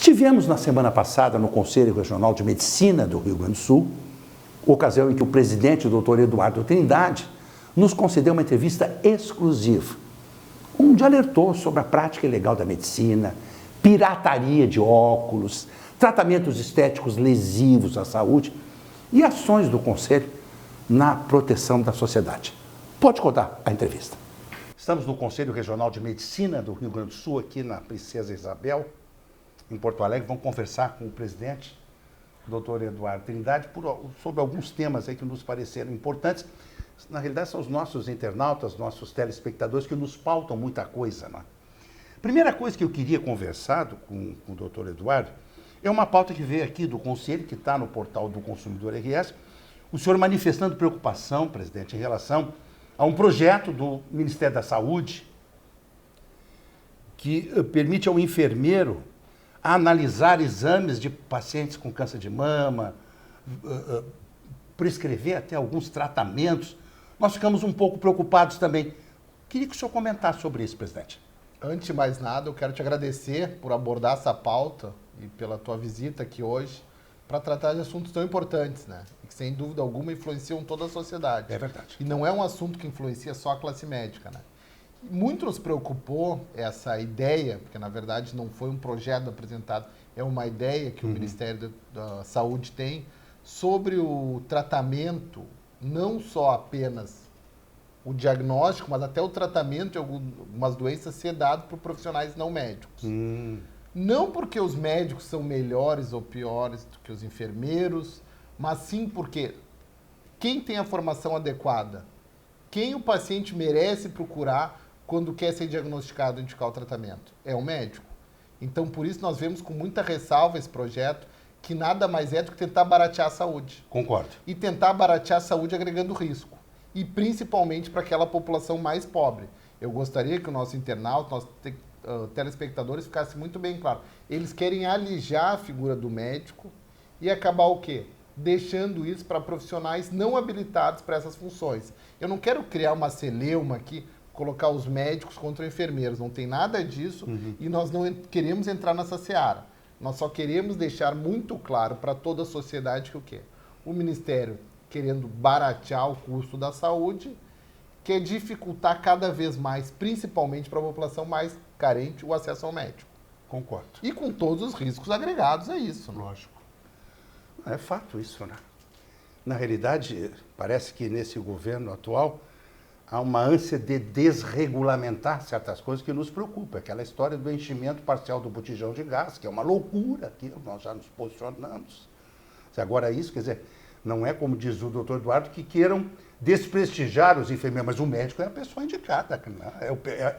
Estivemos na semana passada no Conselho Regional de Medicina do Rio Grande do Sul, ocasião em que o presidente, o Dr. Eduardo Trindade, nos concedeu uma entrevista exclusiva, onde alertou sobre a prática ilegal da medicina, pirataria de óculos, tratamentos estéticos lesivos à saúde e ações do Conselho na proteção da sociedade. Pode rodar a entrevista. Estamos no Conselho Regional de Medicina do Rio Grande do Sul, aqui na Princesa Isabel, em Porto Alegre. Vamos conversar com o presidente, o Dr. Eduardo Trindade, sobre alguns temas aí que nos pareceram importantes. Na realidade, são os nossos internautas, nossos telespectadores que nos pautam muita coisa, né? Primeira coisa que eu queria conversar com o Dr. Eduardo é uma pauta que veio aqui do Conselho, que está no portal do Consumidor RS. O senhor manifestando preocupação, presidente, em relação a um projeto do Ministério da Saúde que permite ao enfermeiro analisar exames de pacientes com câncer de mama, prescrever até alguns tratamentos. Nós ficamos um pouco preocupados também. Queria que o senhor comentasse sobre isso, presidente. Antes de mais nada, eu quero te agradecer por abordar essa pauta e pela tua visita aqui hoje para tratar de assuntos tão importantes, né? E que, sem dúvida alguma, influenciam toda a sociedade. É verdade. E não é um assunto que influencia só a classe médica, né? Muito nos preocupou essa ideia, porque na verdade não foi um projeto apresentado, é uma ideia que o Ministério da Saúde tem sobre o tratamento, não só apenas o diagnóstico, mas até o tratamento de algumas doenças ser dado por profissionais não médicos. Não porque os médicos são melhores ou piores do que os enfermeiros, mas sim porque quem tem a formação adequada, quem o paciente merece procurar quando quer ser diagnosticado e indicar o tratamento? É o médico. Então, por isso, nós vemos com muita ressalva esse projeto, que nada mais é do que tentar baratear a saúde. Concordo. E tentar baratear a saúde agregando risco. E principalmente para aquela população mais pobre. Eu gostaria que o nosso internauta, nossos telespectadores ficasse muito bem claro. Eles querem alijar a figura do médico e acabar o quê? Deixando isso para profissionais não habilitados para essas funções. Eu não quero criar uma celeuma aqui, colocar os médicos contra enfermeiros. Não tem nada disso e nós não queremos entrar nessa seara. Nós só queremos deixar muito claro para toda a sociedade que o quê? O Ministério querendo baratear o custo da saúde, quer dificultar cada vez mais, principalmente para a população mais carente, o acesso ao médico. Concordo. E com todos os riscos agregados a isso. Lógico. É fato isso, né? Na realidade, parece que nesse governo atual há uma ânsia de desregulamentar certas coisas que nos preocupam. Aquela história do enchimento parcial do botijão de gás, que é uma loucura, que nós já nos posicionamos. Agora isso, quer dizer, não é como diz o doutor Eduardo, que queiram desprestigiar os enfermeiros, mas o médico é a pessoa indicada, né?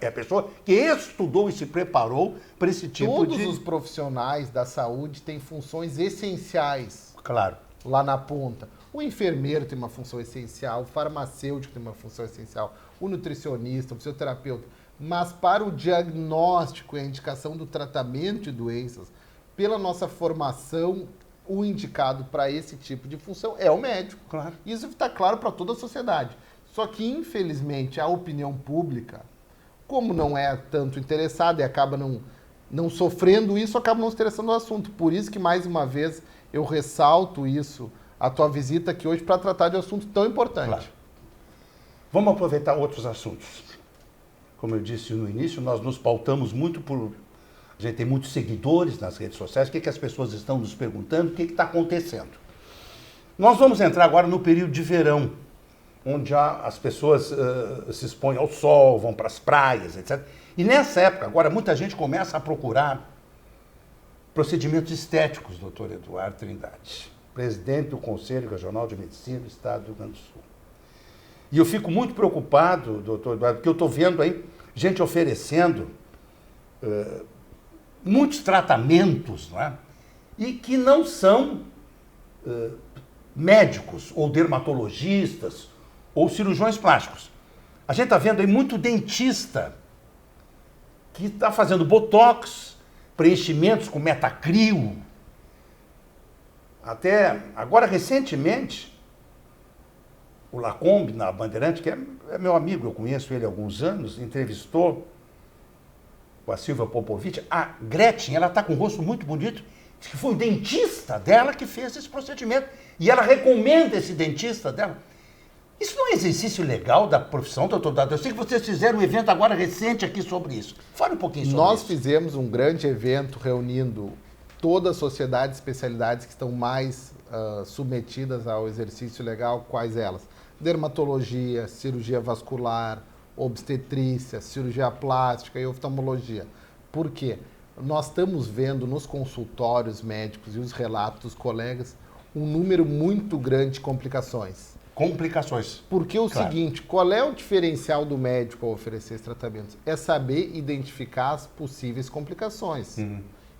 É a pessoa que estudou e se preparou para esse tipo de... Todos os profissionais da saúde têm funções essenciais. Claro. Lá na ponta. O enfermeiro tem uma função essencial, o farmacêutico tem uma função essencial, o nutricionista, o fisioterapeuta. Mas para o diagnóstico e a indicação do tratamento de doenças, pela nossa formação, o indicado para esse tipo de função é o médico. Claro. Isso está claro para toda a sociedade. Só que, infelizmente, a opinião pública, como não é tanto interessada e acaba não sofrendo isso, acaba não se interessando no assunto. Por isso que, mais uma vez, eu ressalto isso, a tua visita aqui hoje, para tratar de um assunto tão importante. Claro. Vamos aproveitar outros assuntos. Como eu disse no início, nós nos pautamos muito por... A gente tem muitos seguidores nas redes sociais. O que as pessoas estão nos perguntando? O que está acontecendo? Nós vamos entrar agora no período de verão, onde as pessoas se expõem ao sol, vão para as praias, etc. E nessa época, agora, muita gente começa a procurar procedimentos estéticos, doutor Eduardo Trindade, presidente do Conselho Regional de Medicina do Estado do Rio Grande do Sul. E eu fico muito preocupado, doutor Eduardo, porque eu estou vendo aí gente oferecendo muitos tratamentos, não é? E que não são médicos ou dermatologistas ou cirurgiões plásticos. A gente está vendo aí muito dentista que está fazendo botox, preenchimentos com metacril. Até agora, recentemente, o Lacombe, na Bandeirante, que é meu amigo, eu conheço ele há alguns anos, entrevistou com a Silvia Popovic, a Gretchen, ela está com um rosto muito bonito, diz que foi o dentista dela que fez esse procedimento. E ela recomenda esse dentista dela. Isso não é exercício legal da profissão, doutor Dado? Eu sei que vocês fizeram um evento agora recente aqui sobre isso. Fale um pouquinho sobre isso. Nós fizemos um grande evento reunindo toda a sociedade de especialidades que estão mais submetidas ao exercício legal. Quais elas? Dermatologia, cirurgia vascular, obstetrícia, cirurgia plástica e oftalmologia. Por quê? Nós estamos vendo nos consultórios médicos e os relatos dos colegas um número muito grande de complicações. Complicações. Porque o seguinte, qual é o diferencial do médico ao oferecer esse tratamento? É saber identificar as possíveis complicações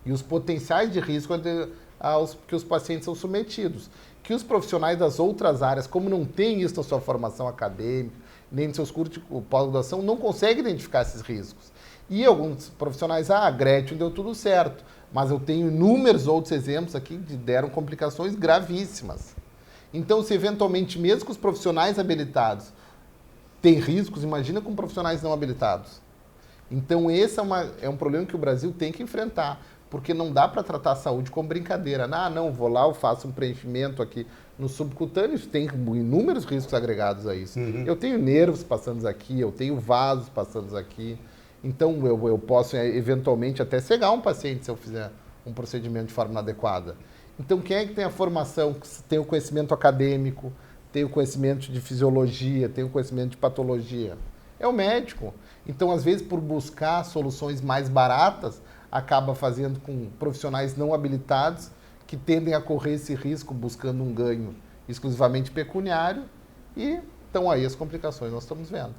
e os potenciais de risco aos que os pacientes são submetidos. Que os profissionais das outras áreas, como não têm isso na sua formação acadêmica, nem nos seus cursos de pós-graduação, não conseguem identificar esses riscos. E alguns profissionais, a Gretchen deu tudo certo, mas eu tenho inúmeros outros exemplos aqui que deram complicações gravíssimas. Então, se eventualmente, mesmo com os profissionais habilitados, tem riscos, imagina com profissionais não habilitados. Então, esse é um problema que o Brasil tem que enfrentar, porque não dá para tratar a saúde como brincadeira. Não, vou lá, eu faço um preenchimento aqui no subcutâneo, tem inúmeros riscos agregados a isso. Eu tenho nervos passando aqui, eu tenho vasos passando aqui. Então, eu posso, eventualmente, até cegar um paciente se eu fizer um procedimento de forma inadequada. Então, quem é que tem a formação, tem o conhecimento acadêmico, tem o conhecimento de fisiologia, tem o conhecimento de patologia? É o médico. Então, às vezes, por buscar soluções mais baratas, acaba fazendo com profissionais não habilitados que tendem a correr esse risco buscando um ganho exclusivamente pecuniário e estão aí as complicações, nós estamos vendo.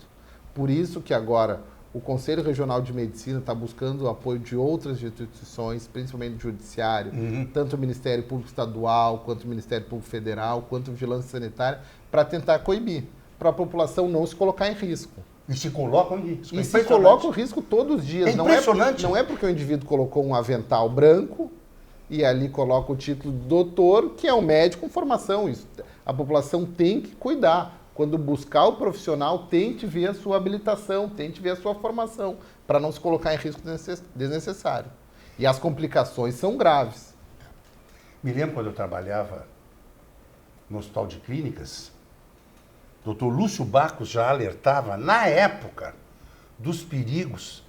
Por isso que agora o Conselho Regional de Medicina está buscando o apoio de outras instituições, principalmente do Judiciário, tanto o Ministério Público Estadual, quanto o Ministério Público Federal, quanto a Vigilância Sanitária, para tentar coibir, para a população não se colocar em risco. E se colocam em risco. E se coloca o risco todos os dias. É impressionante. Não é porque o indivíduo colocou um avental branco e ali coloca o título de doutor, que é um médico com formação. Isso, a população tem que cuidar. Quando buscar o profissional, tente ver a sua habilitação, tente ver a sua formação, para não se colocar em risco desnecessário. E as complicações são graves. Me lembro quando eu trabalhava no Hospital de Clínicas, o Dr. Lúcio Bacos já alertava, na época, dos perigos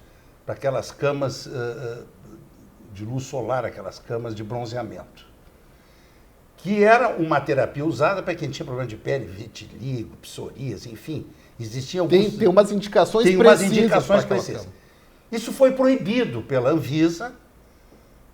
para aquelas camas de luz solar, aquelas camas de bronzeamento, que era uma terapia usada para quem tinha problema de pele, vitiligo, psoríase, enfim. Existiam alguns... Tem umas indicações tem precisas. Umas indicações precisas. Isso foi proibido pela Anvisa,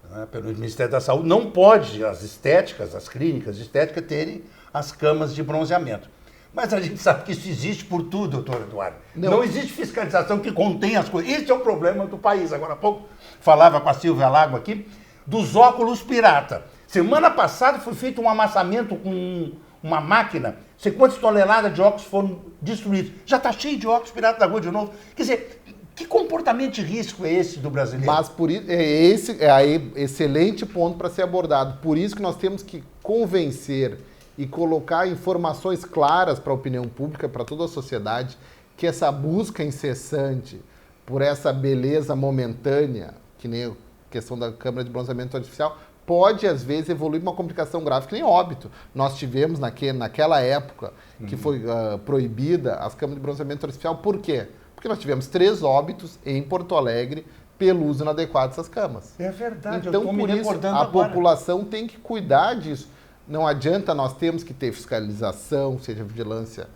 né, pelo Ministério da Saúde. Não pode as estéticas, as clínicas de estética, terem as camas de bronzeamento. Mas a gente sabe que isso existe por tudo, doutor Eduardo. Não existe fiscalização que contém as coisas. Esse é o problema do país. Agora há pouco falava com a Silvia Lago aqui dos óculos pirata. Semana passada foi feito um amassamento com uma máquina. Não sei quantas toneladas de óculos foram destruídos. Já está cheio de óculos pirata da rua de novo. Quer dizer, que comportamento de risco é esse do brasileiro? Mas por isso, esse é aí excelente ponto para ser abordado. Por isso que nós temos que convencer e colocar informações claras para a opinião pública, para toda a sociedade, que essa busca incessante por essa beleza momentânea, que nem a questão da câmara de bronzeamento artificial, pode, às vezes, evoluir uma complicação grave, que nem óbito. Nós tivemos naquela época que foi proibida as câmaras de bronzeamento artificial. Por quê? Porque nós tivemos 3 óbitos em Porto Alegre pelo uso inadequado dessas camas. É verdade, então, eu estou me recordando a população tem que cuidar disso. Não adianta, nós temos que ter fiscalização, seja vigilância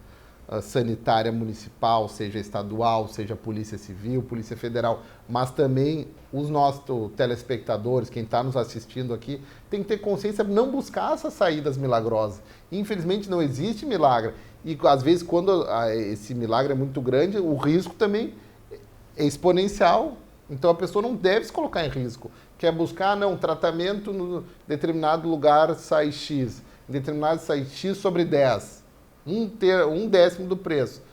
sanitária municipal, seja estadual, seja Polícia Civil, Polícia Federal, mas também os nossos telespectadores, quem está nos assistindo aqui, tem que ter consciência de não buscar essas saídas milagrosas. Infelizmente não existe milagre. E às vezes quando esse milagre é muito grande, o risco também é exponencial. Então a pessoa não deve se colocar em risco. Quer buscar, tratamento no determinado lugar sai X, em determinado sai X sobre 10. Um décimo do preço.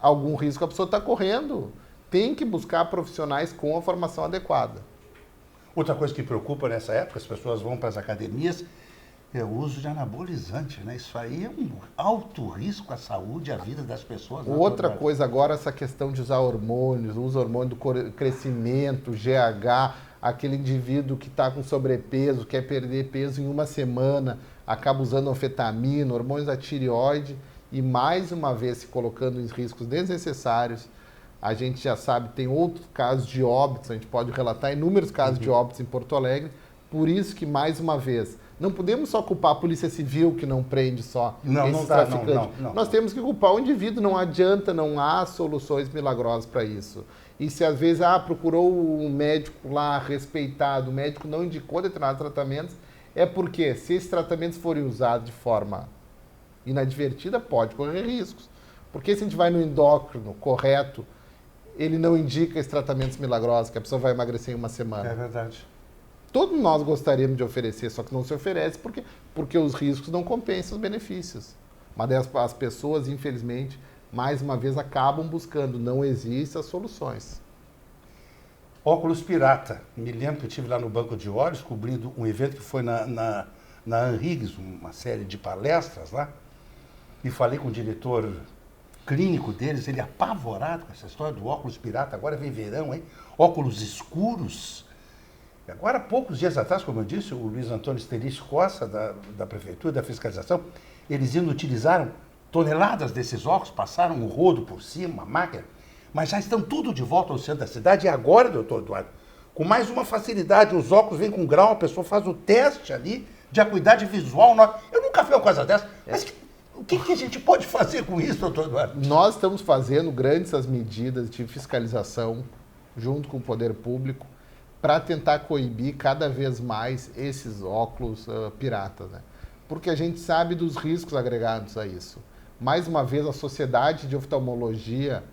Algum risco a pessoa está correndo. Tem que buscar profissionais com a formação adequada. Outra coisa que preocupa nessa época, as pessoas vão para as academias É o uso de anabolizante, né? Isso aí é um alto risco à saúde e à vida das pessoas. Outra coisa agora, essa questão de usar hormônios, usa hormônio do crescimento, GH, aquele indivíduo que está com sobrepeso, quer perder peso em uma semana, acaba usando anfetamina, hormônios da tireoide e mais uma vez se colocando em riscos desnecessários. A gente já sabe, tem outros casos de óbitos, a gente pode relatar inúmeros casos de óbitos em Porto Alegre, por isso que, mais uma vez, não podemos só culpar a Polícia Civil que não prende só esses traficantes. Nós temos que culpar o indivíduo, não adianta, não há soluções milagrosas para isso. E se às vezes procurou um médico lá respeitado, o médico não indicou determinados tratamentos, é porque se esses tratamentos forem usados de forma inadvertida, pode correr riscos. Porque se a gente vai no endócrino correto, ele não indica esses tratamentos milagrosos, que a pessoa vai emagrecer em uma semana. É verdade. Todos nós gostaríamos de oferecer, só que não se oferece porque os riscos não compensam os benefícios. Mas as pessoas, infelizmente, mais uma vez acabam buscando. Não existem as soluções. Óculos pirata. Me lembro que eu estive lá no Banco de Olhos, cobrindo um evento que foi na Anhiggs, uma série de palestras lá, e falei com o diretor clínico deles, ele apavorado com essa história do óculos pirata. Agora vem verão, hein? Óculos escuros. Agora, poucos dias atrás, como eu disse, o Luiz Antônio Sterice Costa, da Prefeitura, da Fiscalização, eles utilizaram toneladas desses óculos, passaram um rodo por cima, uma máquina, mas já estão tudo de volta ao centro da cidade. E agora, doutor Eduardo, com mais uma facilidade, os óculos vêm com grau, a pessoa faz o teste ali de acuidade visual. Eu nunca vi uma coisa dessa, mas o que a gente pode fazer com isso, doutor Eduardo? Nós estamos fazendo grandes medidas de fiscalização, junto com o poder público, para tentar coibir cada vez mais esses óculos piratas, né? Porque a gente sabe dos riscos agregados a isso. Mais uma vez, a Sociedade de Oftalmologia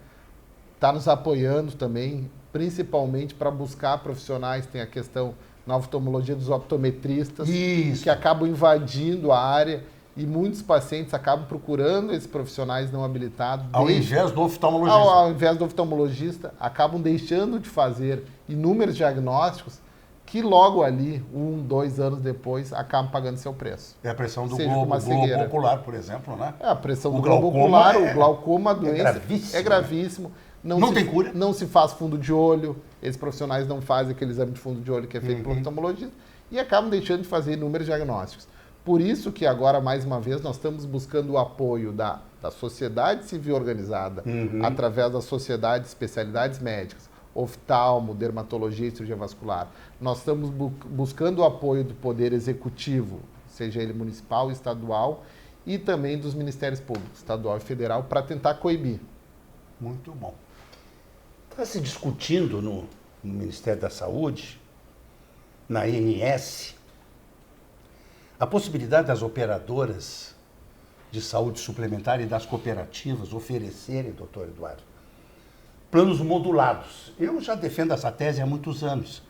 está nos apoiando também, principalmente para buscar profissionais. Tem a questão na oftalmologia dos optometristas, que acabam invadindo a área e muitos pacientes acabam procurando esses profissionais não habilitados. Ao invés do oftalmologista. Ao invés do oftalmologista, acabam deixando de fazer inúmeros diagnósticos que logo ali, 1, 2 anos depois, acabam pagando seu preço. É a pressão do globo ocular, por exemplo, né? É, a pressão do globo ocular, o glaucoma, a doença é gravíssimo. Não tem cura. Não se faz fundo de olho, esses profissionais não fazem aquele exame de fundo de olho que é feito pelo oftalmologista e acabam deixando de fazer inúmeros diagnósticos. Por isso que agora, mais uma vez, nós estamos buscando o apoio da sociedade civil organizada, através da sociedade de especialidades médicas, oftalmo, dermatologia e cirurgia vascular. Nós estamos buscando o apoio do Poder Executivo, seja ele municipal, estadual, e também dos Ministérios Públicos, estadual e federal, para tentar coibir. Muito bom. Está se discutindo no Ministério da Saúde, na ANS, a possibilidade das operadoras de saúde suplementar e das cooperativas oferecerem, doutor Eduardo, planos modulados. Eu já defendo essa tese há muitos anos.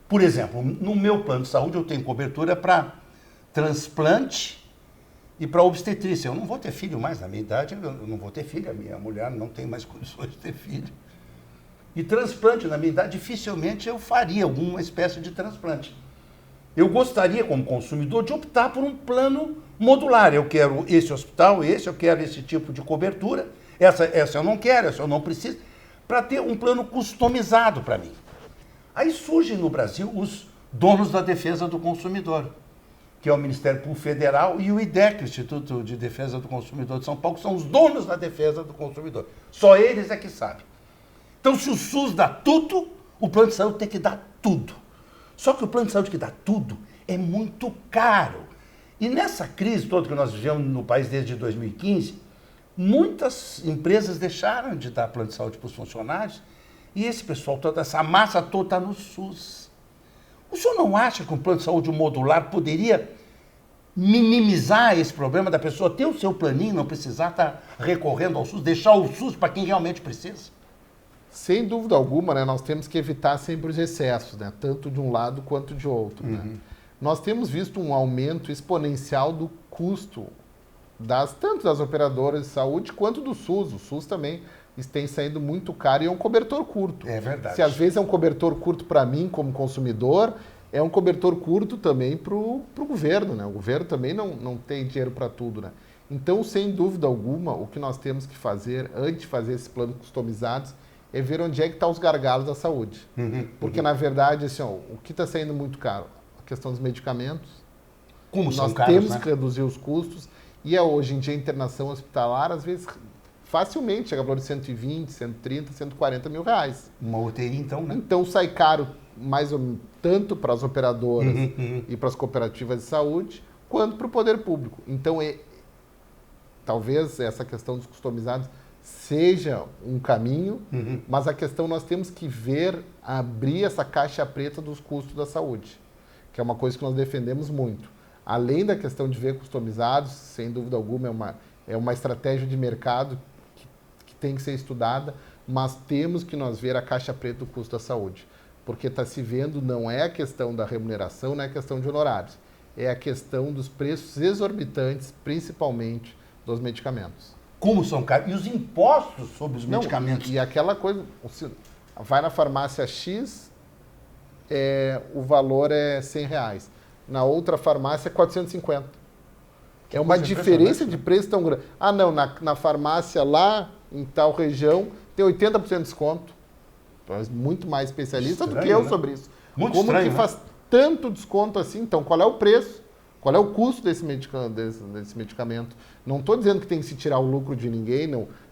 Por exemplo, no meu plano de saúde eu tenho cobertura para transplante e para obstetrícia. Eu não vou ter filho mais, na minha idade eu não vou ter filho, a minha mulher não tem mais condições de ter filho. E transplante, na minha idade, dificilmente eu faria alguma espécie de transplante. Eu gostaria, como consumidor, de optar por um plano modular. Eu quero esse hospital, eu quero esse tipo de cobertura, essa eu não quero, essa eu não preciso, para ter um plano customizado para mim. Aí surgem no Brasil os donos da defesa do consumidor, que é o Ministério Público Federal e o IDEC, o Instituto de Defesa do Consumidor de São Paulo, que são os donos da defesa do consumidor. Só eles é que sabem. Então, se o SUS dá tudo, o plano de saúde tem que dar tudo. Só que o plano de saúde que dá tudo é muito caro. E nessa crise toda que nós vivemos no país desde 2015, muitas empresas deixaram de dar plano de saúde para os funcionários e esse pessoal, toda essa massa toda está no SUS. O senhor não acha que um plano de saúde modular poderia minimizar esse problema da pessoa ter o seu planinho, não precisar estar recorrendo ao SUS, deixar o SUS para quem realmente precisa? Sem dúvida alguma, né, nós temos que evitar sempre os excessos, né, tanto de um lado quanto de outro. Né? Nós temos visto um aumento exponencial do custo tanto das operadoras de saúde quanto do SUS. O SUS também tem saído muito caro e é um cobertor curto. É verdade. Se às vezes é um cobertor curto para mim como consumidor, é um cobertor curto também para o governo, né? O governo também não tem dinheiro para tudo, né? Então, sem dúvida alguma, o que nós temos que fazer antes de fazer esses planos customizados é ver onde é que estão os gargalos da saúde. Porque, na verdade, assim, ó, o que está saindo muito caro? A questão dos medicamentos. Como são Nós caros, temos né? que reduzir os custos. E hoje em dia, a internação hospitalar, às vezes, facilmente chega a valor de 120, 130, 140 mil reais. Uma UTI, então, né? Então, sai caro mais ou menos, tanto para as operadoras e para as cooperativas de saúde, quanto para o poder público. Então, talvez essa questão dos customizados seja um caminho, mas a questão nós temos que ver, abrir essa caixa preta dos custos da saúde, que é uma coisa que nós defendemos muito. Além da questão de ver customizados, sem dúvida alguma, é uma estratégia de mercado que tem que ser estudada, mas temos que nós ver a caixa preta do custo da saúde. Porque está se vendo, não é a questão da remuneração, não é a questão de honorários, é a questão dos preços exorbitantes, principalmente dos medicamentos. Como são caros? E os impostos sobre os medicamentos? E aquela coisa, vai na farmácia X, o valor é R$100. Na outra farmácia é 450. É uma diferença de preço tão grande. Ah, não, na farmácia lá, em tal região, tem 80% de desconto. Muito mais especialista do que eu sobre isso. Muito Como estranho, que faz tanto desconto assim? Então, qual é o preço? Qual é o custo desse medicamento? Não estou dizendo que tem que se tirar o lucro de ninguém,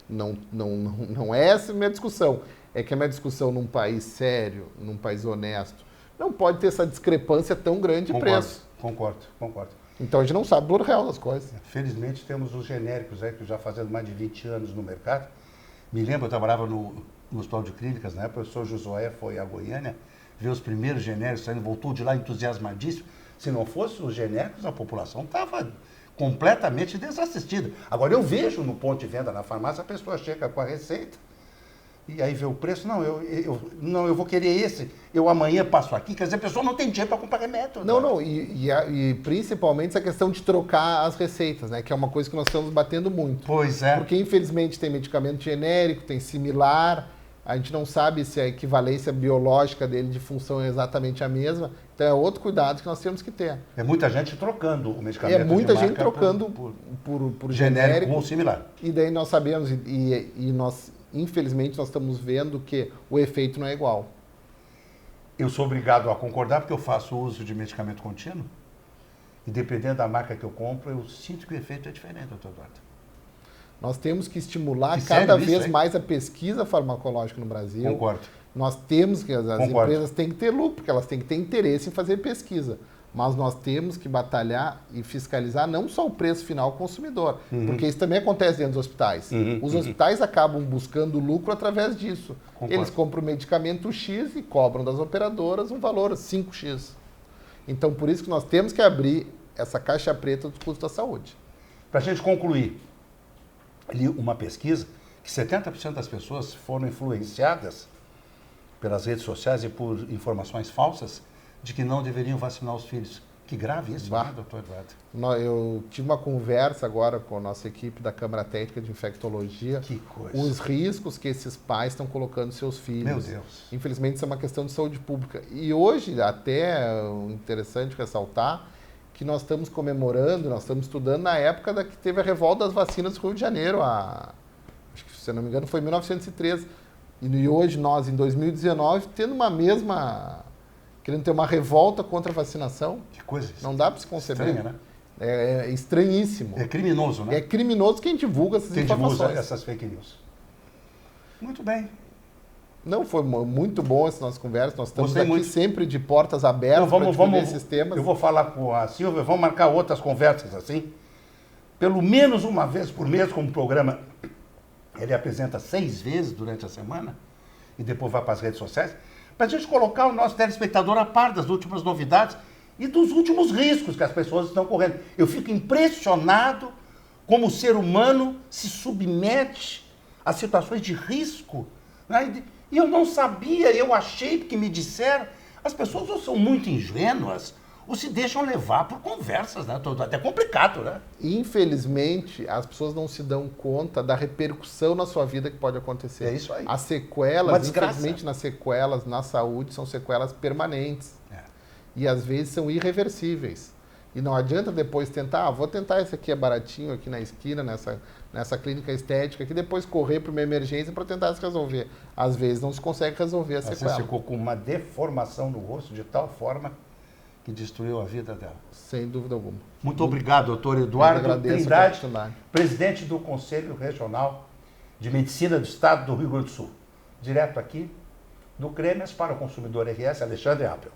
não é essa a minha discussão. É que a minha discussão num país sério, num país honesto, não pode ter essa discrepância tão grande de preço. Concordo. Então a gente não sabe o valor real das coisas. Felizmente temos os genéricos aí, que já fazendo mais de 20 anos no mercado. Me lembro, eu trabalhava no Hospital de Clínicas, na época, o professor Josué foi a Goiânia, viu os primeiros genéricos saindo, voltou de lá entusiasmadíssimo. Se não fosse os genéricos, a população estava completamente desassistida. Agora, eu vejo no ponto de venda na farmácia, a pessoa chega com a receita e aí vê o preço. Não, eu vou querer esse, eu amanhã passo aqui. Quer dizer, a pessoa não tem dinheiro para comprar remédio. Não, e principalmente essa questão de trocar as receitas, né? Que é uma coisa que nós estamos batendo muito. Pois é. Porque, infelizmente, tem medicamento genérico, tem similar, a gente não sabe se a equivalência biológica dele de função é exatamente a mesma. Então, é outro cuidado que nós temos que ter. É muita gente trocando o medicamento. É muita de gente marca trocando por genérico ou similar. E daí nós sabemos, e nós, infelizmente, nós estamos vendo que o efeito não é igual. Eu sou obrigado a concordar porque eu faço uso de medicamento contínuo e dependendo da marca que eu compro, eu sinto que o efeito é diferente, doutor Eduardo. Nós temos que estimular Que cada sério vez isso, mais a pesquisa farmacológica no Brasil. Concordo. Nós temos que, as Concordo. empresas têm que ter lucro, porque elas têm que ter interesse em fazer pesquisa. Mas nós temos que batalhar e fiscalizar não só o preço final ao consumidor, porque isso também acontece dentro dos hospitais. Os hospitais acabam buscando lucro através disso. Concordo. Eles compram o medicamento X e cobram das operadoras um valor 5X. Então, por isso que nós temos que abrir essa caixa preta do custo da saúde. Para a gente concluir, li uma pesquisa que 70% das pessoas foram influenciadas pelas redes sociais e por informações falsas de que não deveriam vacinar os filhos. Que grave isso, né, doutor Eduardo? Eu tive uma conversa agora com a nossa equipe da Câmara Técnica de Infectologia. Que coisa. Os riscos que esses pais estão colocando seus filhos. Meu Deus. Infelizmente, isso é uma questão de saúde pública. E hoje, até é interessante ressaltar que nós estamos comemorando, nós estamos estudando na época que teve a revolta das vacinas do Rio de Janeiro. Acho que, se eu não me engano, foi em 1913. E hoje, nós, em 2019, tendo querendo ter uma revolta contra a vacinação. Que coisa. Não dá para se conceber. Estranha, né? É estranhíssimo. É criminoso, né? É criminoso quem divulga essas Quem informações. divulga essas fake news. Muito bem. Não, foi muito bom essa nossa conversa. Nós estamos Gostei aqui muito. sempre de portas abertas para discutir esses temas. Eu vou falar com a Silvia, vamos marcar outras conversas assim. Pelo menos uma vez por mês, como programa, ele apresenta 6 vezes durante a semana e depois vai para as redes sociais, para a gente colocar o nosso telespectador a par das últimas novidades e dos últimos riscos que as pessoas estão correndo. Eu fico impressionado como o ser humano se submete a situações de risco, né? E eu não sabia, eu achei que me disseram. As pessoas ou são muito ingênuas ou se deixam levar por conversas, né? Até complicado, né? Infelizmente, as pessoas não se dão conta da repercussão na sua vida que pode acontecer. É isso aí. As Uma sequelas, desgraça. infelizmente, nas sequelas, na saúde, são sequelas permanentes. É. e às vezes são irreversíveis. E não adianta depois tentar, vou tentar esse aqui é baratinho aqui na esquina, nessa clínica estética, que depois correr para uma emergência para tentar se resolver. Às vezes não se consegue resolver a sequela. Você ficou com uma deformação no rosto de tal forma que destruiu a vida dela. Sem dúvida alguma. Muito obrigado, doutor Eduardo agradeço a Trindade, oportunidade. presidente do Conselho Regional de Medicina do Estado do Rio Grande do Sul. Direto aqui do Cremes para o Consumidor RS, Alexandre Appel.